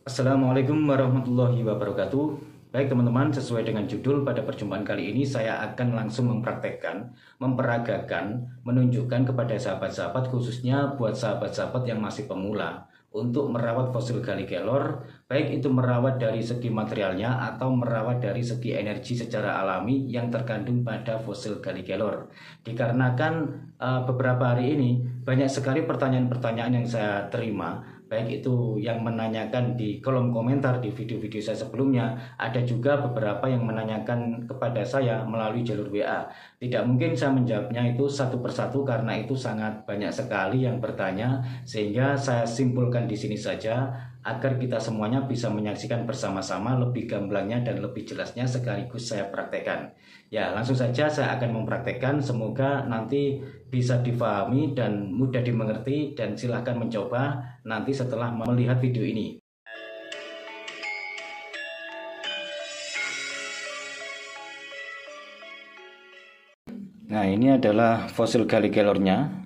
Assalamualaikum warahmatullahi wabarakatuh. Baik teman-teman, sesuai dengan judul pada perjumpaan kali ini saya akan langsung mempraktekkan, memperagakan, menunjukkan kepada sahabat-sahabat khususnya buat sahabat-sahabat yang masih pemula untuk merawat fosil Gallikelor, baik itu merawat dari segi materialnya atau merawat dari segi energi secara alami yang terkandung pada fosil Gallikelor. Dikarenakan beberapa hari ini banyak sekali pertanyaan-pertanyaan yang saya terima, baik itu yang menanyakan di kolom komentar di video-video saya sebelumnya, ada juga beberapa yang menanyakan kepada saya melalui jalur WA. Tidak mungkin saya menjawabnya itu satu persatu karena itu sangat banyak sekali yang bertanya, sehingga saya simpulkan di sini saja agar kita semuanya bisa menyaksikan bersama-sama lebih gamblangnya dan lebih jelasnya sekaligus saya praktekkan. Ya, langsung saja saya akan mempraktekkan, semoga nanti bisa difahami dan mudah dimengerti, dan silahkan mencoba nanti setelah melihat video ini. Nah, ini adalah fosil Gallikelornya.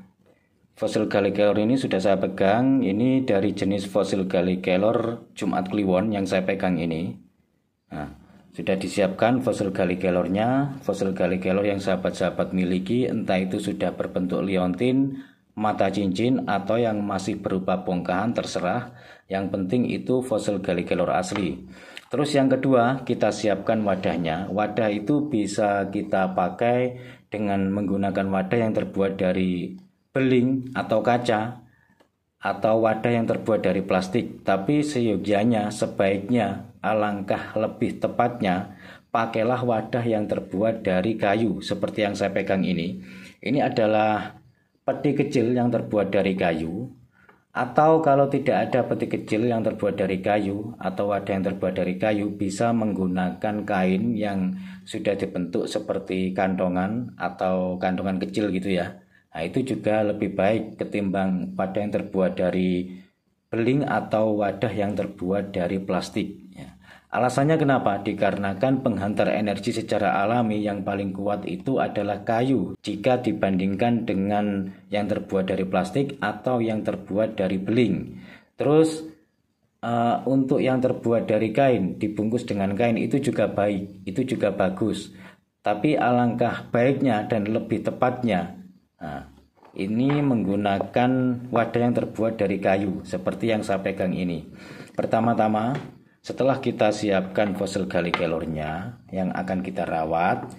Fosil Gallikelor ini sudah saya pegang. Ini dari jenis fosil Gallikelor Jumat Kliwon yang saya pegang ini. Nah, sudah disiapkan fosil Gallikelornya. Fosil Gallikelor yang sahabat-sahabat miliki, entah itu sudah berbentuk liontin, mata cincin, atau yang masih berupa bongkahan, terserah. Yang penting itu fosil Gallikelor asli. Terus yang kedua, kita siapkan wadahnya. Wadah itu bisa kita pakai dengan menggunakan wadah yang terbuat dari beling atau kaca, atau wadah yang terbuat dari plastik. Tapi seyogianya, sebaiknya, alangkah lebih tepatnya, pakailah wadah yang terbuat dari kayu seperti yang saya pegang ini. Ini adalah peti kecil yang terbuat dari kayu, atau kalau tidak ada peti kecil yang terbuat dari kayu atau wadah yang terbuat dari kayu, bisa menggunakan kain yang sudah dibentuk seperti kantongan atau kantongan kecil gitu ya. Nah, itu juga lebih baik ketimbang wadah yang terbuat dari beling atau wadah yang terbuat dari plastik. Ya. Alasannya kenapa? Dikarenakan penghantar energi secara alami yang paling kuat itu adalah kayu jika dibandingkan dengan yang terbuat dari plastik atau yang terbuat dari beling. Terus untuk yang terbuat dari kain, dibungkus dengan kain, itu juga baik, itu juga bagus. Tapi alangkah baiknya dan lebih tepatnya, nah, ini menggunakan wadah yang terbuat dari kayu seperti yang saya pegang ini. Pertama-tama, setelah kita siapkan fosil Gallikelornya yang akan kita rawat,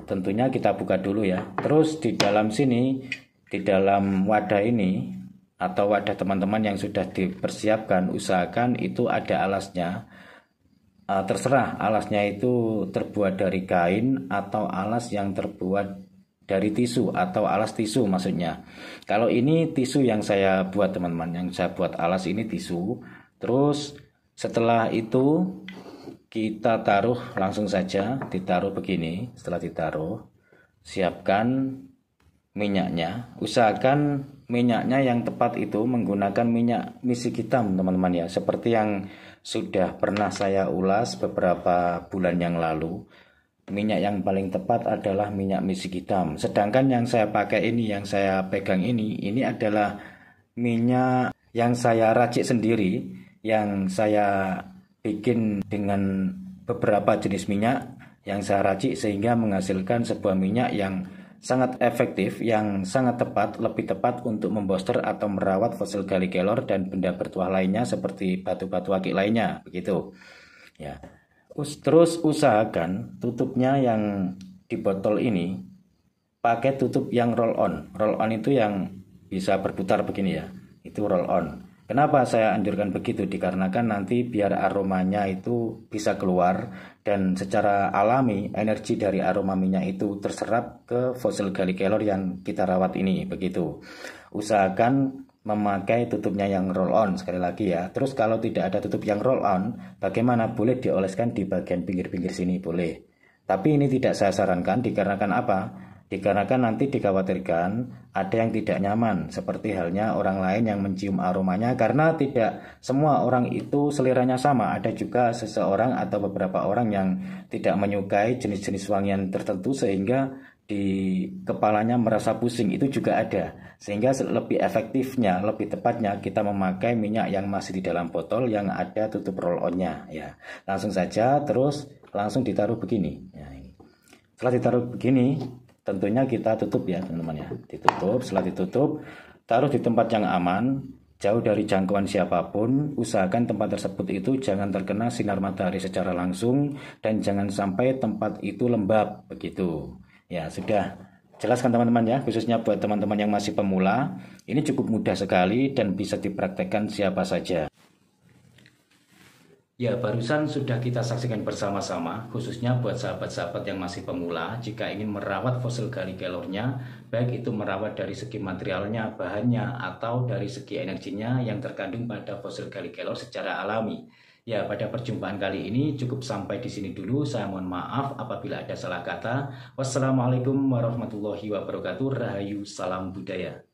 tentunya kita buka dulu ya. Terus di dalam sini, di dalam wadah ini atau wadah teman-teman yang sudah dipersiapkan, usahakan itu ada alasnya. Terserah alasnya itu terbuat dari kain atau alas yang terbuat dari tisu atau alas tisu maksudnya. Kalau ini tisu yang saya buat teman-teman, yang saya buat alas ini tisu. Terus setelah itu kita taruh langsung saja, ditaruh begini. Setelah ditaruh, siapkan minyaknya. Usahakan minyaknya yang tepat itu menggunakan minyak misik hitam teman-teman ya, seperti yang sudah pernah saya ulas beberapa bulan yang lalu. Minyak yang paling tepat adalah minyak misik hitam. Sedangkan yang saya pakai ini, yang saya pegang ini adalah minyak yang saya racik sendiri, yang saya bikin dengan beberapa jenis minyak yang saya racik sehingga menghasilkan sebuah minyak yang sangat efektif, yang sangat tepat, lebih tepat untuk membooster atau merawat fosil Gallikelor dan benda bertuah lainnya seperti batu-batu akik lainnya, begitu. Ya. Terus usahakan tutupnya yang di botol ini pakai tutup yang roll on. Roll on itu yang bisa berputar begini ya. Itu roll on. Kenapa saya anjurkan begitu? Dikarenakan nanti biar aromanya itu bisa keluar dan secara alami energi dari aroma minyak itu terserap ke fosil Gallikelor yang kita rawat ini, begitu. Usahakan memakai tutupnya yang roll on sekali lagi ya. Terus kalau tidak ada tutup yang roll on, bagaimana? Boleh dioleskan di bagian pinggir-pinggir sini, boleh. Tapi ini tidak saya sarankan, dikarenakan apa? Dikarenakan nanti dikhawatirkan ada yang tidak nyaman, seperti halnya orang lain yang mencium aromanya, karena tidak semua orang itu seleranya sama. Ada juga seseorang atau beberapa orang yang tidak menyukai jenis-jenis wangian tertentu sehingga di kepalanya merasa pusing, itu juga ada. Sehingga lebih efektifnya, lebih tepatnya kita memakai minyak yang masih di dalam botol yang ada tutup roll-onnya ya. Langsung saja, terus langsung ditaruh begini ya, ini. Setelah ditaruh begini, tentunya kita tutup ya teman-teman ya. Ditutup, setelah ditutup taruh di tempat yang aman, jauh dari jangkauan siapapun. Usahakan tempat tersebut itu jangan terkena sinar matahari secara langsung dan jangan sampai tempat itu lembab begitu. Ya, sudah jelaskan teman-teman ya, khususnya buat teman-teman yang masih pemula. Ini cukup mudah sekali dan bisa dipraktekkan siapa saja. Ya, barusan sudah kita saksikan bersama-sama, khususnya buat sahabat-sahabat yang masih pemula, jika ingin merawat fosil gallicanor-nya, baik itu merawat dari segi materialnya, bahannya, atau dari segi energinya yang terkandung pada fosil gallicanor secara alami. Ya, pada perjumpaan kali ini cukup sampai di sini dulu. Saya mohon maaf apabila ada salah kata. Wassalamualaikum warahmatullahi wabarakatuh. Rahayu, salam budaya.